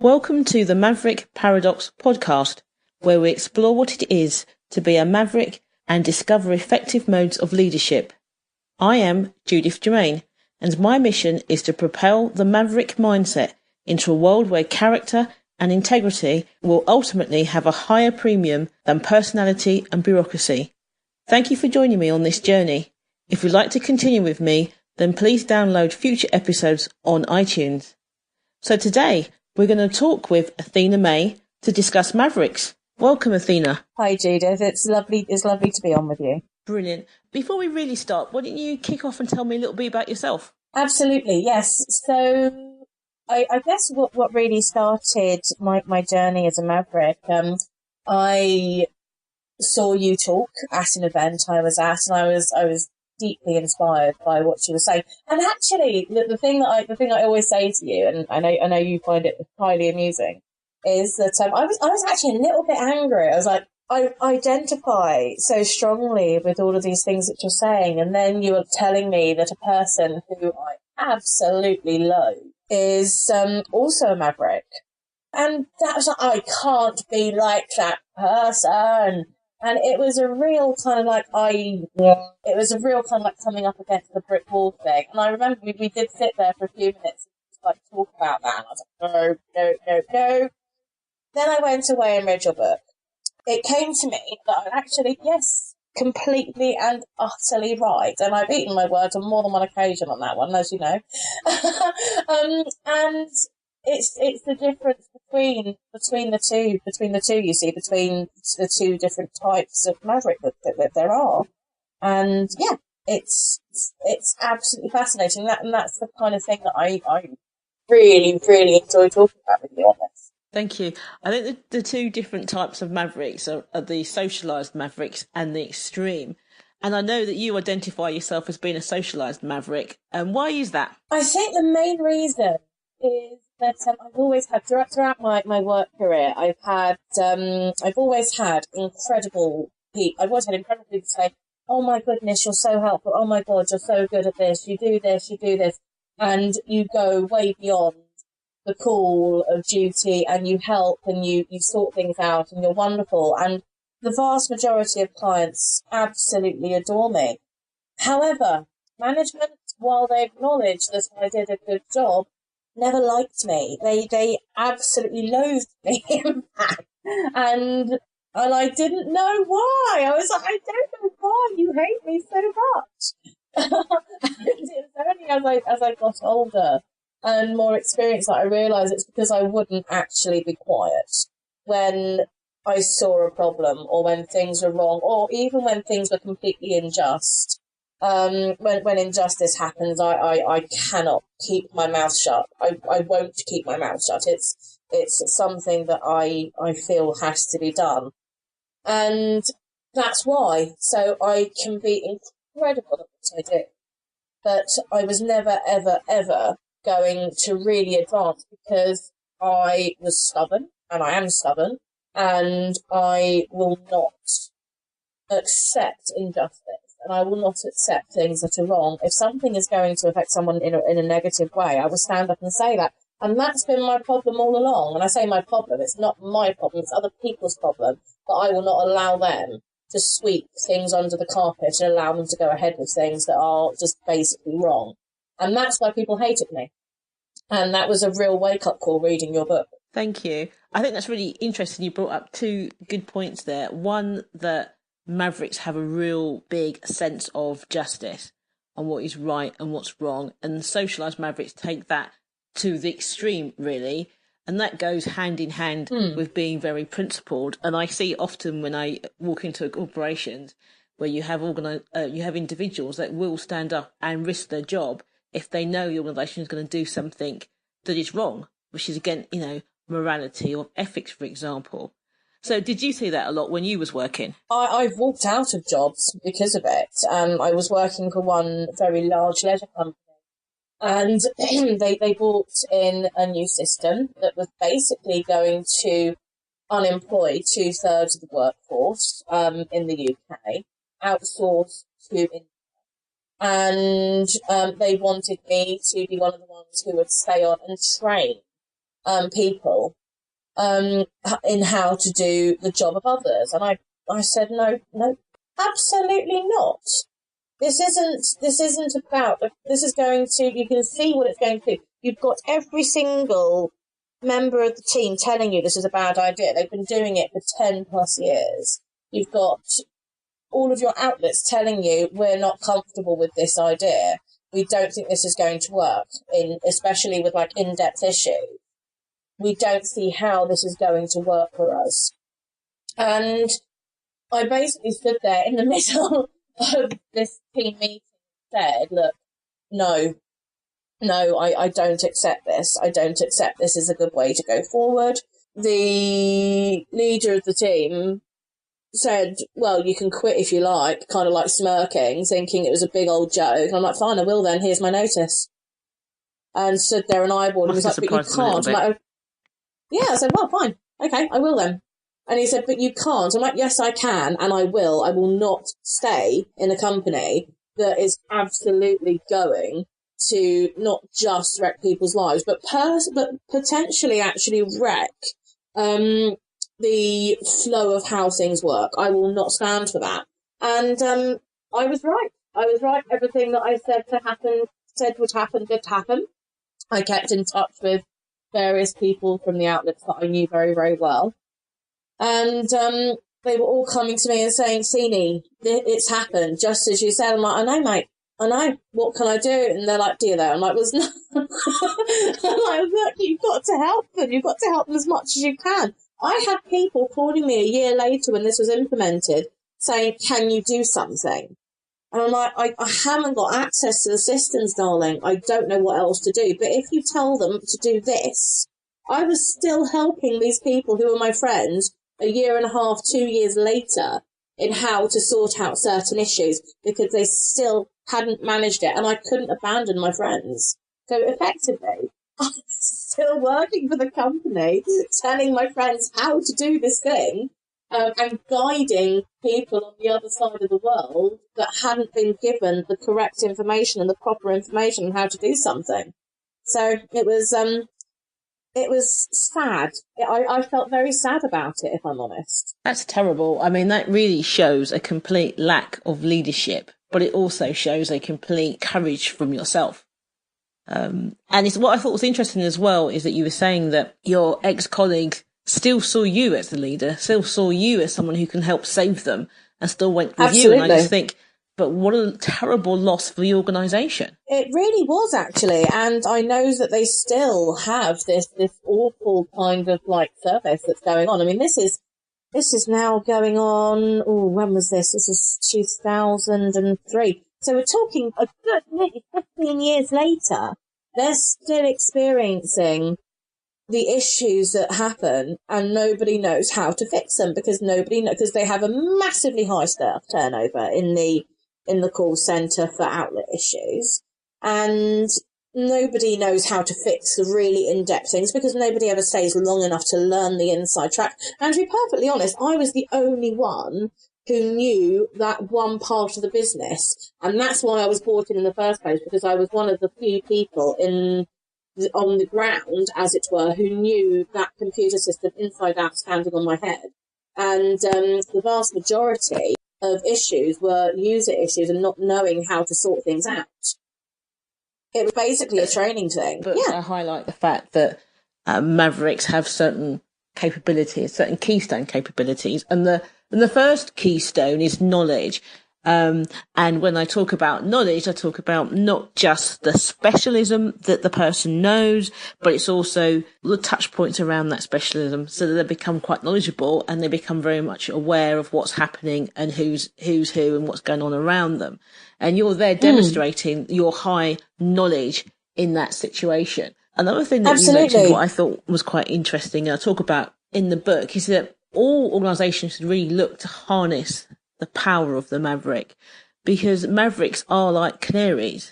Welcome to the Maverick Paradox podcast, where we explore what it is to be a maverick and discover effective modes of leadership. I am Judith Germain, and my mission is to propel the maverick mindset into a world where character and integrity will ultimately have a higher premium than personality and bureaucracy. Thank you for joining me on this journey. If you'd like to continue with me, then please download future episodes on iTunes. So today, we're going to talk with Athena May to discuss Mavericks. Welcome, Athena. Hi, Judith. It's lovely to be on with you. Brilliant. Before we really start, why don't you kick off and tell me a little bit about yourself? Absolutely, yes. So I guess what really started my journey as a Maverick, I saw you talk at an event I was at, and I was deeply inspired by what she was saying. And actually, the thing that I always say to you, and I know you find it highly amusing, is that I was actually a little bit angry. I was like, I identify so strongly with all of these things that you're saying, and then you are telling me that a person who I absolutely loathe is also a maverick, and that was like, I can't be like that person. And it was a real kind of like coming up against the brick wall thing. And I remember we did sit there for a few minutes and just like talk about that. And I was like, no. Then I went away and read your book. It came to me that I'm actually, yes, completely and utterly right. And I've eaten my words on more than one occasion on that one, as you know. And it's the difference between the two, you see, between the two different types of maverick that there are. And yeah, it's absolutely fascinating. That's the kind of thing that I really, really enjoy talking about with you on this. Thank you. I think the two different types of mavericks are the socialised mavericks and the extreme. And I know that you identify yourself as being a socialised maverick. And why is that? I think the main reason is that I've always had, throughout my work career, I've always had incredible people. I've always had incredible people say, oh my goodness, you're so helpful. Oh my God, you're so good at this. You do this. And you go way beyond the call of duty, and you help and you sort things out, and you're wonderful. And the vast majority of clients absolutely adore me. However, management, while they acknowledge that I did a good job, never liked me. They absolutely loathed me, in fact. And I didn't know why. I was like, I don't know why you hate me so much. And it was only as I got older and more experienced that I realised it's because I wouldn't actually be quiet when I saw a problem, or when things were wrong, or even when things were completely unjust. When injustice happens, I cannot keep my mouth shut. I won't keep my mouth shut. It's something that I feel has to be done. And that's why. So I can be incredible at what I do. But I was never, ever, ever going to really advance, because I was stubborn, and I am stubborn, and I will not accept injustice, and I will not accept things that are wrong. If something is going to affect someone in a negative way, I will stand up and say that. And that's been my problem all along. When I say my problem, it's not my problem, it's other people's problem, but I will not allow them to sweep things under the carpet and allow them to go ahead with things that are just basically wrong. And that's why people hated me. And that was a real wake-up call reading your book. Thank you. I think that's really interesting. You brought up two good points there. One, that mavericks have a real big sense of justice and what is right and what's wrong. And socialised mavericks take that to the extreme, really. And that goes hand in hand with being very principled. And I see often when I walk into corporations where you have individuals that will stand up and risk their job if they know the organisation is going to do something that is wrong, which is, again, morality or ethics, for example. So did you see that a lot when you was working? I've walked out of jobs because of it. I was working for one very large leisure company, and they brought in a new system that was basically going to unemploy 2/3 of the workforce in the UK, outsource to India. And they wanted me to be one of the ones who would stay on and train people in how to do the job of others. And I said, no, absolutely not. This isn't about, this is going to, you can see what it's going to do. You've got every single member of the team telling you this is a bad idea. They've been doing it for 10 plus years. You've got all of your outlets telling you we're not comfortable with this idea. We don't think this is going to work, especially with like in-depth issues. We don't see how this is going to work for us. And I basically stood there in the middle of this team meeting and said, look, no, I don't accept this. I don't accept this is a good way to go forward. The leader of the team said, well, you can quit if you like, kind of like smirking, thinking it was a big old joke. And I'm like, fine, I will then. Here's my notice. And stood there and eyeballed and was like, but you can't. I'm like, yeah, I said, well, fine. Okay, I will then. And he said, but you can't. I'm like, yes, I can, and I will. I will not stay in a company that is absolutely going to not just wreck people's lives, but potentially actually wreck the flow of how things work. I will not stand for that. And I was right. I was right. Everything that I said would happen, did happen. I kept in touch with various people from the outlets that I knew very, very well. And they were all coming to me and saying, Sini, it's happened, just as you said. I'm like, I know, mate. I know. What can I do? And they're like, do you though? I'm like, I'm like, look, you've got to help them. You've got to help them as much as you can. I had people calling me a year later when this was implemented saying, can you do something? And I'm like, I haven't got access to the systems, darling. I don't know what else to do. But if you tell them to do this, I was still helping these people who were my friends a year and a half, 2 years later in how to sort out certain issues because they still hadn't managed it. And I couldn't abandon my friends. So effectively, I was still working for the company, telling my friends how to do this thing. And guiding people on the other side of the world that hadn't been given the correct information and the proper information on how to do something. So it was sad. I felt very sad about it, if I'm honest. That's terrible. I mean, that really shows a complete lack of leadership, but it also shows a complete courage from yourself. And it's what I thought was interesting as well is that you were saying that your ex-colleagues still saw you as the leader, still saw you as someone who can help save them, and still went with Absolutely. you. And I just think, but what a terrible loss for the organisation. It really was, actually. And I know that they still have this awful kind of like service that's going on. I mean, this is now going on. Oh, when was this? This is 2003. So we're talking a good nearly 15 years later. They're still experiencing the issues that happen, and nobody knows how to fix them because because they have a massively high staff turnover in the call centre for outlet issues, and nobody knows how to fix the really in-depth things because nobody ever stays long enough to learn the inside track. And to be perfectly honest, I was the only one who knew that one part of the business, and that's why I was brought in the first place, because I was one of the few people on the ground, as it were, who knew that computer system inside out standing on my head. And the vast majority of issues were user issues and not knowing how to sort things out. It was basically a training thing. But I highlight the fact that Mavericks have certain capabilities, certain keystone capabilities, and the first keystone is knowledge. And when I talk about knowledge, I talk about not just the specialism that the person knows, but it's also the touch points around that specialism so that they become quite knowledgeable and they become very much aware of what's happening and who's who and what's going on around them. And you're there demonstrating your high knowledge in that situation. Another thing that you mentioned, what I thought was quite interesting, and I talk about in the book, is that all organisations should really look to harness the power of the Maverick, because Mavericks are like canaries,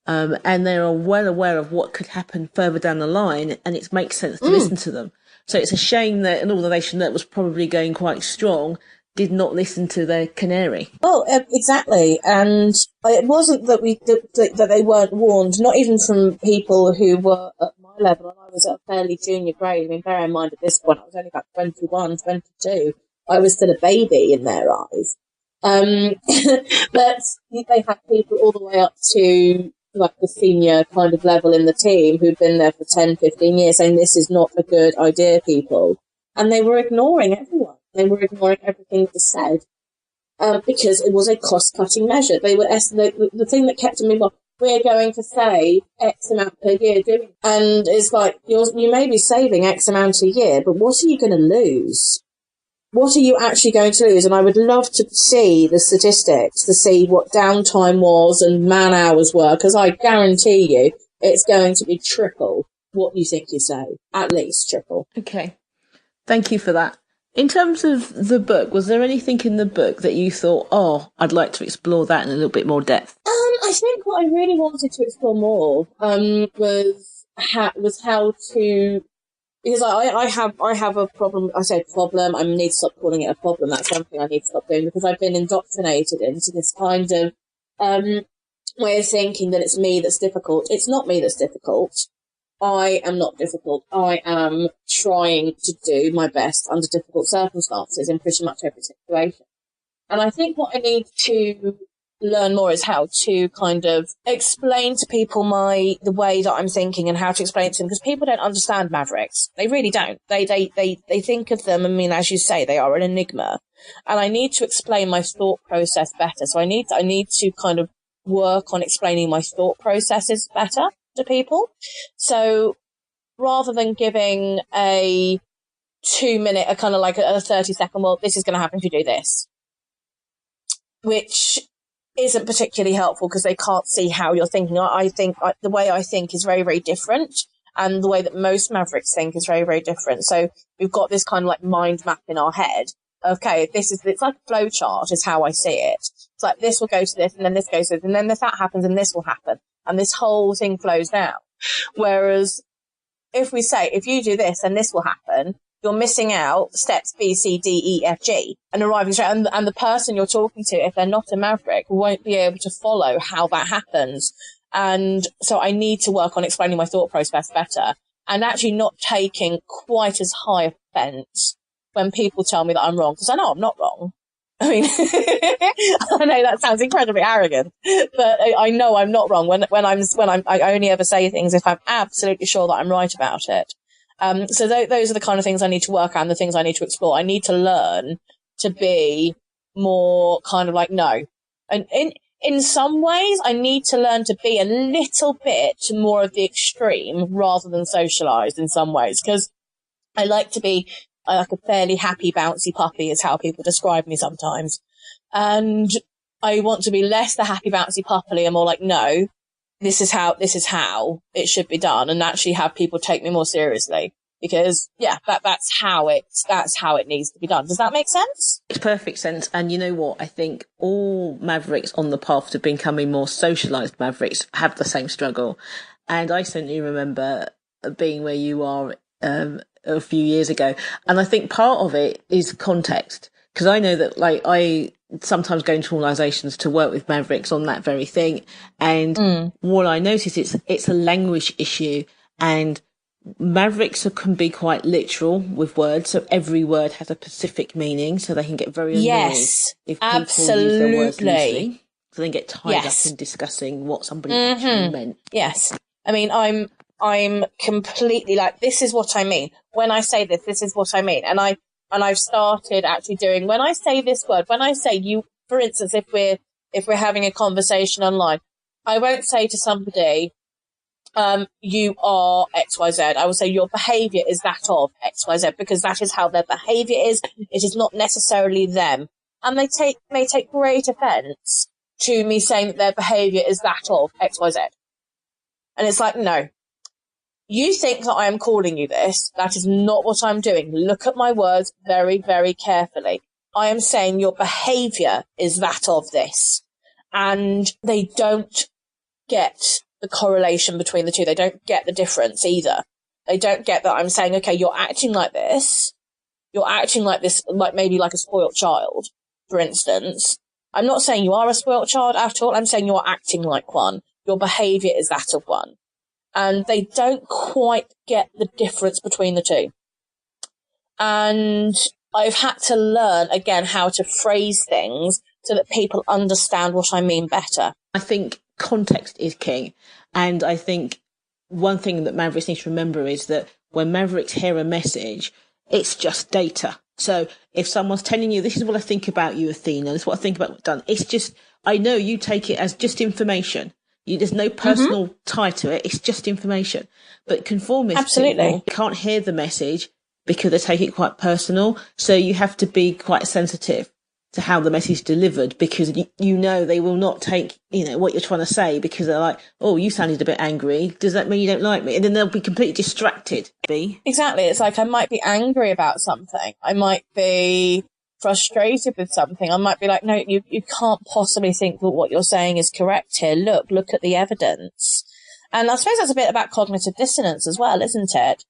and they are well aware of what could happen further down the line, and it makes sense to listen to them. So it's a shame that an organisation that was probably going quite strong did not listen to their canary. Well, exactly. And it wasn't that that they weren't warned, not even from people who were at my my level, and I was at a fairly junior grade. I mean, bear in mind at this point, I was only about 21, 22. I was still a baby in their eyes. But they had people all the way up to like the senior kind of level in the team who'd been there for 10, 15 years saying this is not a good idea, people. And they were ignoring everyone. They were ignoring everything that was said because it was a cost-cutting measure. They would estimate the thing that kept them involved. We're going to save X amount per year doing it. And it's like, you may be saving X amount a year, but what are you going to lose? What are you actually going to lose? And I would love to see the statistics to see what downtime was and man hours were, because I guarantee you it's going to be triple what you think you save. At least triple. Okay. Thank you for that. In terms of the book, was there anything in the book that you thought, oh, I'd like to explore that in a little bit more depth? I think what I really wanted to explore more was how to, because I have a problem. I say problem. I need to stop calling it a problem. That's one thing I need to stop doing, because I've been indoctrinated into this kind of way of thinking that it's me that's difficult. It's not me that's difficult. I am not difficult. I am trying to do my best under difficult circumstances in pretty much every situation. And I think what I need to learn more is how to kind of explain to people the way that I'm thinking, and how to explain it to them, because people don't understand Mavericks. They really don't. They think of them, I mean, as you say, they are an enigma. And I need to explain my thought process better. So I need to kind of work on explaining my thought processes better to people. So rather than giving a 2-minute, a kind of like a 30-second, well, this is going to happen if you do this, which isn't particularly helpful because they can't see how you're thinking. I think the way I think is very, very different, and the way that most Mavericks think is very, very different. So we've got this kind of like mind map in our head. Okay, it's like a flow chart is how I see it. It's like this will go to this, and then this goes to this, and then if that happens, and this will happen. And this whole thing flows down. Whereas if we say, if you do this, then this will happen, you're missing out steps B, C, D, E, F, G, and arriving straight. And the person you're talking to, if they're not a Maverick, won't be able to follow how that happens. And so I need to work on explaining my thought process better, and actually not taking quite as high offence when people tell me that I'm wrong, because I know I'm not wrong. I mean, I know that sounds incredibly arrogant, but I know I'm not wrong I only ever say things if I'm absolutely sure that I'm right about it. So those are the kind of things I need to work on, the things I need to explore. I need to learn to be more kind of like, no. And in some ways, I need to learn to be a little bit more of the extreme rather than socialized in some ways, because I like to be like a fairly happy, bouncy puppy is how people describe me sometimes. And I want to be less the happy, bouncy puppy and more like, no, this is how it should be done, and actually have people take me more seriously. Because, yeah, that's how it needs to be done. Does that make sense? Makes perfect sense. And you know what? I think all Mavericks on the path to becoming more socialised Mavericks have the same struggle. And I certainly remember being where you are a few years ago. And I think part of it is context. Because I know that, like, I sometimes go into organisations to work with Mavericks on that very thing. And what I notice, it's a language issue. And Mavericks can be quite literal with words, so every word has a specific meaning, so they can get very annoyed if people use their words loosely. So they get tied up in discussing what somebody actually meant. Yes. I mean, I'm completely like, this is what I mean. When I say this, this is what I mean. And I've started actually doing, when I say this word, when I say you, for instance, if we're having a conversation online, I won't say to somebody, you are XYZ. I will say your behaviour is that of XYZ, because that is how their behaviour is. It is not necessarily them. And they may take great offence to me saying that their behaviour is that of XYZ. And it's like, no. You think that I am calling you this. That is not what I'm doing. Look at my words very, very carefully. I am saying your behaviour is that of this. And they don't get the correlation between the two. They don't get the difference either. They don't get that I'm saying, okay, you're acting like this. You're acting like this, like maybe like a spoilt child, for instance. I'm not saying you are a spoilt child at all. I'm saying you're acting like one. Your behaviour is that of one. and they don't quite get the difference between the two. And I've had to learn, again, how to phrase things so that people understand what I mean better. I think context is king. And I think one thing that Mavericks need to remember is that when Mavericks hear a message, it's just data. So if someone's telling you, this is what I think about you, Athena, this is what I think about what's done, it's just, I know you take it as just information. There's no personal tie to it. It's just information. But conformist people can't hear the message because they take it quite personal. So you have to be quite sensitive to how the message is delivered, because you know they will not take, what you're trying to say, because they're like, oh, you sounded a bit angry. Does that mean you don't like me? And then they'll be completely distracted. Exactly. It's like I might be angry about something. I might be frustrated with something. I might be like, no, you can't possibly think that what you're saying is correct here. Look at the evidence. And I suppose that's a bit about cognitive dissonance as well, isn't it?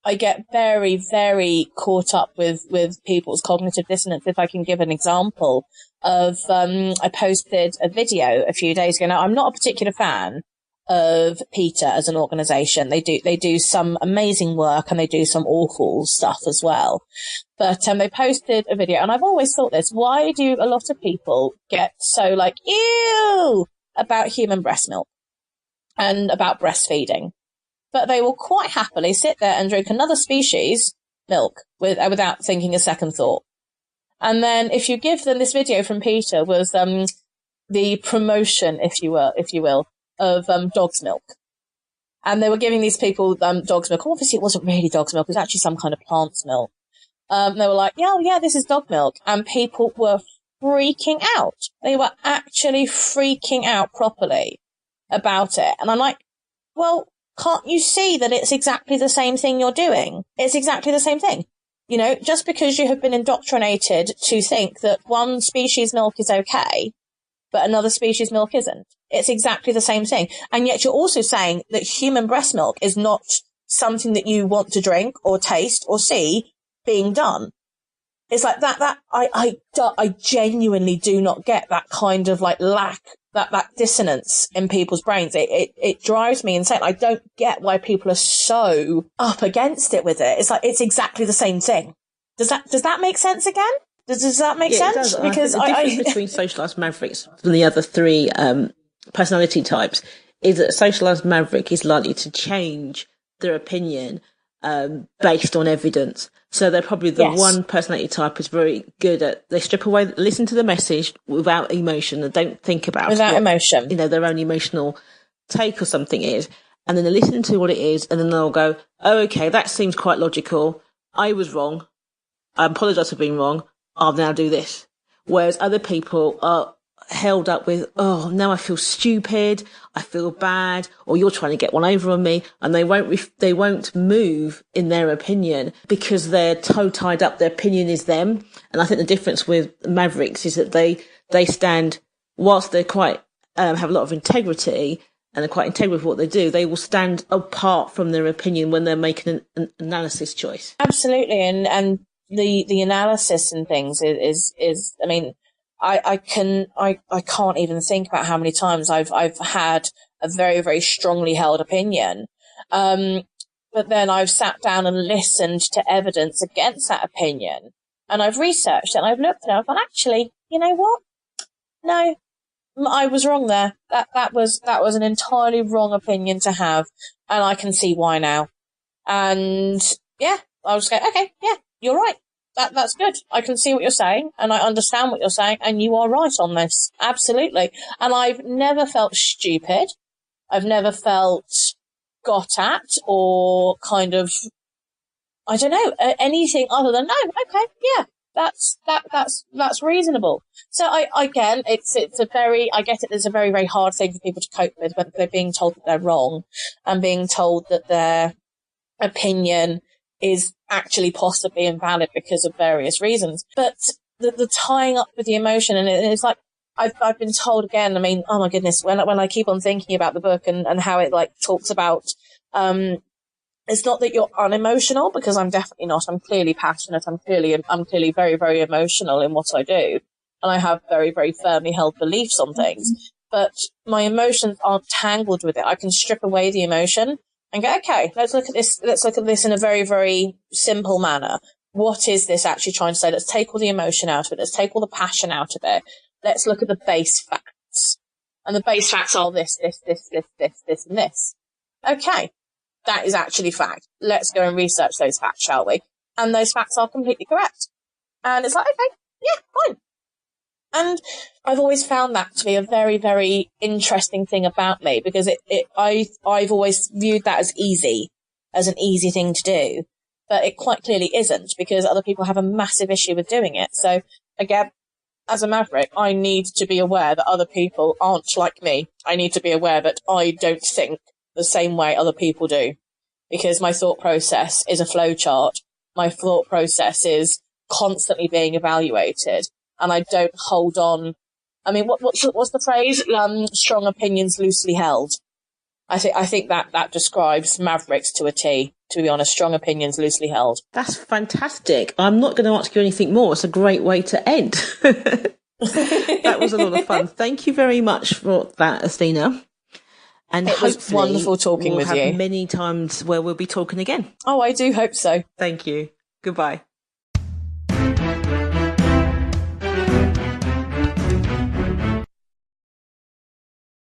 I get very, very caught up with people's cognitive dissonance. If I can give an example of, I posted a video a few days ago. Now, I'm not a particular fan of PETA as an organization. They do some amazing work and they do some awful stuff as well. But, they posted a video, and I've always thought this, why do a lot of people get so like, ew, about human breast milk and about breastfeeding? But they will quite happily sit there and drink another species milk without thinking a second thought. And then if you give them, this video from Peter was the promotion, if you will, of dog's milk. And they were giving these people dog's milk. Obviously, it wasn't really dog's milk. It was actually some kind of plant's milk. They were like, yeah, this is dog milk. And people were freaking out. They were actually freaking out properly about it. And I'm like, well, can't you see that it's exactly the same thing you're doing? It's exactly the same thing. Just because you have been indoctrinated to think that one species milk is okay, but another species milk isn't. It's exactly the same thing. And yet you're also saying that human breast milk is not something that you want to drink or taste or see being done. It's like that I genuinely do not get that kind of like lack, that dissonance in people's brains. It drives me insane. I don't get why people are so up against it with it. It's like, it's exactly the same thing. Does that make sense again? Does that make sense? It does. Because the difference between Socialised Mavericks and the other three personality types is that Socialised Maverick is likely to change their opinion based on evidence. So they're probably the one personality type is very good at, they strip away, listen to the message without emotion and don't think about emotion. Their own emotional take or something is. And then they listen to what it is, and then they'll go, oh, okay, that seems quite logical. I was wrong. I apologise for being wrong. I'll now do this. Whereas other people are held up with, oh, now I feel stupid, I feel bad, or you're trying to get one over on me, and they won't move in their opinion because they're so tied up. Their opinion is them. And I think the difference with Mavericks is that they stand, whilst they're quite have a lot of integrity and are quite integral with what they do, they will stand apart from their opinion when they're making an analysis choice. Absolutely, and the analysis and things is I mean, I can't even think about how many times I've had a very, very strongly held opinion. But then I've sat down and listened to evidence against that opinion, and I've researched it and I've looked at it. I've gone, actually, you know what? No, I was wrong there. That was an entirely wrong opinion to have, and I can see why now. And yeah, I was going, okay, yeah, you're right. That's good. I can see what you're saying, and I understand what you're saying, and you are right on this. Absolutely. And I've never felt stupid. I've never felt got at or kind of, I don't know, anything other than, no, okay, yeah, that's reasonable. So I get it's a very, very hard thing for people to cope with when they're being told that they're wrong and being told that their opinion is actually possibly invalid because of various reasons. But the tying up with the emotion, and it's like, I've been told again, I mean, oh my goodness, when I keep on thinking about the book and how it like talks about, it's not that you're unemotional, because I'm definitely not. I'm clearly passionate. I'm clearly very, very emotional in what I do. And I have very, very firmly held beliefs on things. but my emotions aren't tangled with it. I can strip away the emotion and go, okay, let's look at this. Let's look at this in a very, very simple manner. What is this actually trying to say? Let's take all the emotion out of it. Let's take all the passion out of it. Let's look at the base facts. And the base facts are this, and this. Okay, that is actually fact. Let's go and research those facts, shall we? And those facts are completely correct. And it's like, okay, yeah, fine. And I've always found that to be a very, very interesting thing about me, because I've always viewed that as an easy thing to do. But it quite clearly isn't, because other people have a massive issue with doing it. So again, as a maverick, I need to be aware that other people aren't like me. I need to be aware that I don't think the same way other people do, because my thought process is a flowchart. My thought process is constantly being evaluated, and I don't hold on. I mean, what's the phrase? Strong opinions loosely held. I think that describes Mavericks to a T, to be honest. Strong opinions loosely held. That's fantastic. I'm not going to ask you anything more. It's a great way to end. That was a lot of fun. Thank you very much for that, Athena. And it was wonderful talking with you. We'll have many times where we'll be talking again. Oh, I do hope so. Thank you. Goodbye.